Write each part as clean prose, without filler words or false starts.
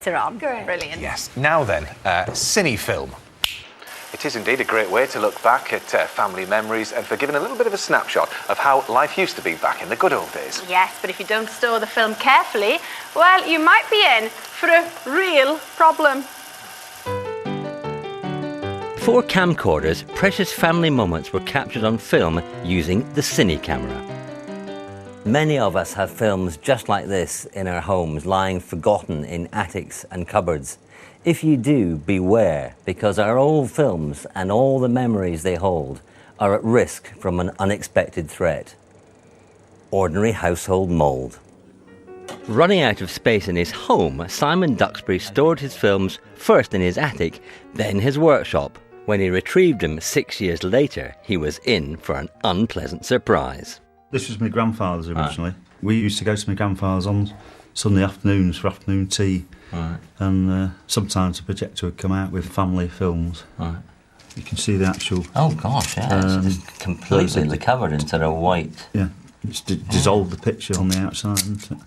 later on. Great. Brilliant. Yes. Now then, Cine film. It is indeed a great way to look back at family memories and for giving a little bit of a snapshot of how life used to be back in the good old days. Yes, but if you don't store the film carefully, well, you might be in for a real problem. Before camcorders, precious family moments were captured on film using the Cine camera. Many of us have films just like this in our homes, lying forgotten in attics and cupboards. If you do, beware, because our old films and all the memories they hold are at risk from an unexpected threat. Ordinary household mould. Running out of space in his home, Simon Duxbury stored his films first in his attic, then his workshop. When he retrieved them 6 years later, he was in for an unpleasant surprise. This was my grandfather's originally. We used to go to my grandfather's on Sunday afternoons for afternoon tea. Right. And sometimes the projector would come out with family films. Right. You can see the actual... Oh gosh, yeah, it's completely covered in sort of white. Yeah, it's dissolved the picture on the outside, isn't it?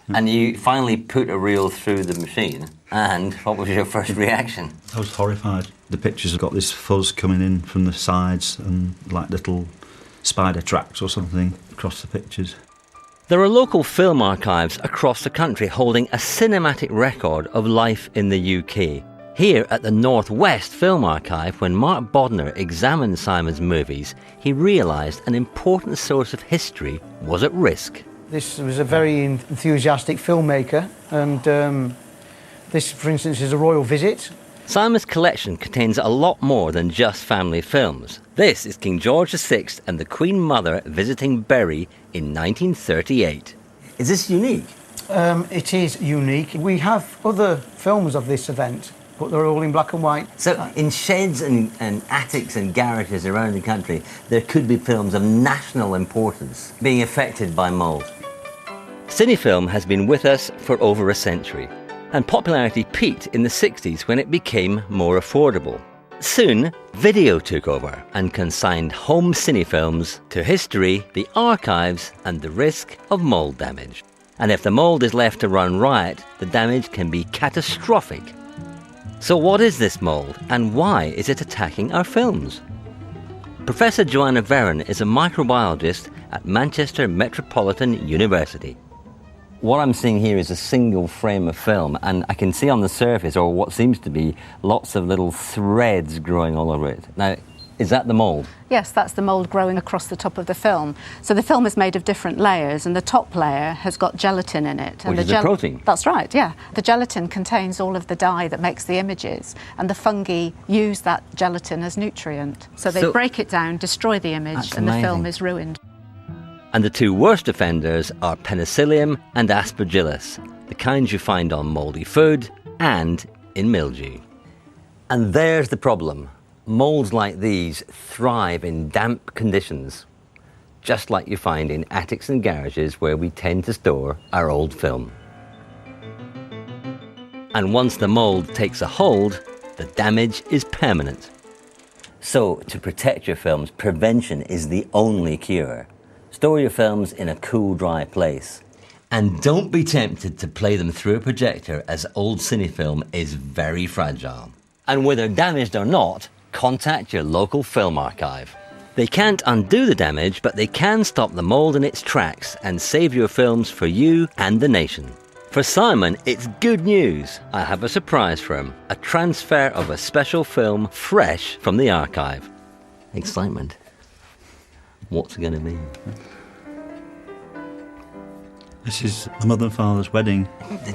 Yeah. And you finally put a reel through the machine, and what was your first reaction? I was horrified. The pictures have got this fuzz coming in from the sides and like little spider tracks or something across the pictures. There are local film archives across the country holding a cinematic record of life in the UK. Here at the North West Film Archive, when Mark Bodner examined Simon's movies, he realised an important source of history was at risk. This was a very enthusiastic filmmaker, and this, for instance, is a royal visit. Simon's collection contains a lot more than just family films. This is King George VI and the Queen Mother visiting Bury in 1938. Is this unique? It is unique. We have other films of this event, but they're all in black and white. So in sheds and attics and garages around the country, there could be films of national importance being affected by mould. Cinefilm has been with us for over a century, and popularity peaked in the 60s when it became more affordable. Soon, video took over and consigned home cinefilms to history, the archives and the risk of mould damage. And if the mould is left to run riot, the damage can be catastrophic. So what is this mould and why is it attacking our films? Professor Joanna Verron is a microbiologist at Manchester Metropolitan University. What I'm seeing here is a single frame of film, and I can see on the surface, or what seems to be, lots of little threads growing all over it. Now, is that the mould? Yes, that's the mould growing across the top of the film. So the film is made of different layers, and the top layer has got gelatin in it. Which is the protein? That's right, yeah. The gelatin contains all of the dye that makes the images, and the fungi use that gelatin as nutrient. So they break it down, destroy the image, and the film is ruined. And the two worst offenders are Penicillium and Aspergillus, the kinds you find on mouldy food and in mildew. And there's the problem. Moulds like these thrive in damp conditions, just like you find in attics and garages where we tend to store our old film. And once the mould takes a hold, the damage is permanent. So, to protect your films, prevention is the only cure. Store your films in a cool, dry place. And don't be tempted to play them through a projector, as old cinefilm is very fragile. And whether damaged or not, contact your local film archive. They can't undo the damage, but they can stop the mould in its tracks and save your films for you and the nation. For Simon, it's good news. I have a surprise for him. A transfer of a special film fresh from the archive. Excitement. What's it going to be? This is my mother and father's wedding.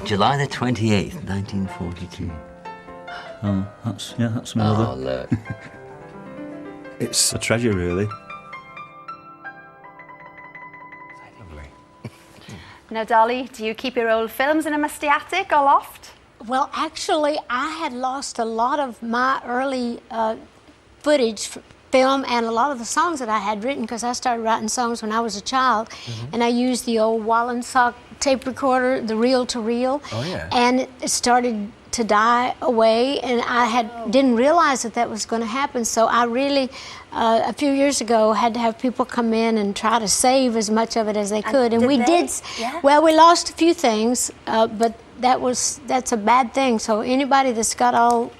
July the 28th, 1942. Oh, that's my mother. Oh, look. It's a treasure, really. Lovely. Now, Dolly, do you keep your old films in a musty attic or loft? Well, actually, I had lost a lot of my early footage, film, and a lot of the songs that I had written, because I started writing songs when I was a child. And I used the old Wallensock tape recorder, the reel-to-reel. Oh, yeah. And it started to die away, and I didn't realize that was going to happen. So I really, a few years ago, had to have people come in and try to save as much of it as they could. And we did. Yeah. Well, we lost a few things, but that's a bad thing. So anybody that's got all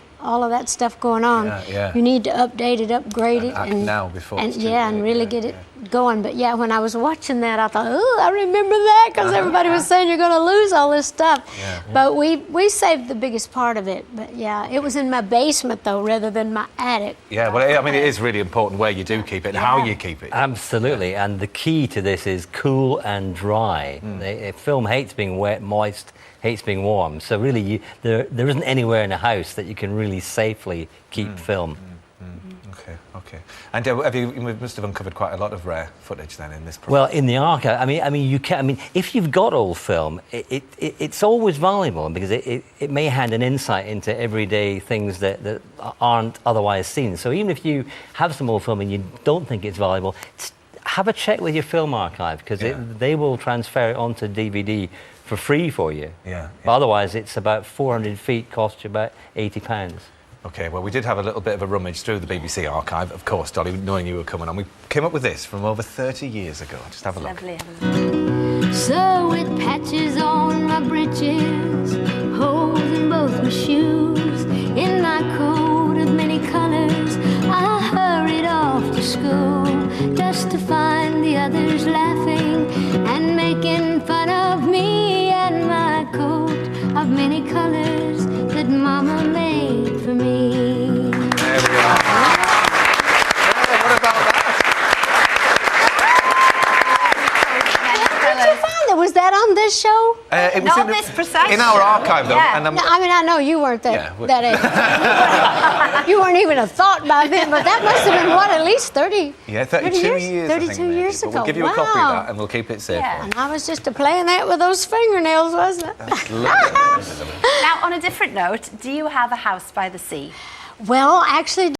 of that stuff going on, you need to update it, upgrade it, and now before and really get it going. But yeah, when I was watching that, I thought, oh, I remember that, because everybody was saying you're going to lose all this stuff. But we saved the biggest part of it. But yeah, it was in my basement though, rather than my attic. Yeah, well, I mean, it is really important where you do keep it and how you keep it. Absolutely, and the key to this is cool and dry. Film hates being wet, moist, hates being warm. So really, there isn't anywhere in a house that you can really safely keep film. Okay. And you must have uncovered quite a lot of rare footage then in this project. Well, in the archive, I mean, you can. I mean, if you've got old film, it's always valuable because it may hand an insight into everyday things that aren't otherwise seen. So even if you have some old film and you don't think it's valuable, have a check with your film archive, because they will transfer it onto DVD for free for you. But otherwise, it's about 400 feet, costs you about £80. OK, well, we did have a little bit of a rummage through the BBC archive, of course, Dolly, knowing you were coming on. We came up with this from over 30 years ago. Just have a look. Lovely, so it patches on my breeches, holes in both my shoes, in my coat of many colours. I hurried off to school just to find the others laughing and making fun of me and my coat of many colours that Mama made for me. There we are. What about that? Was that on this show? It was Not this precise in our archive, though. Yeah. And No, I mean, I know you weren't that age. You weren't even a thought by then, but that must have been, what, at least 30? Yeah, 32 years, 32 years ago. But we'll give you a copy of that and we'll keep it safe. Yeah, and I was just playing that with those fingernails, wasn't it? Now, on a different note, do you have a house by the sea? Well, actually...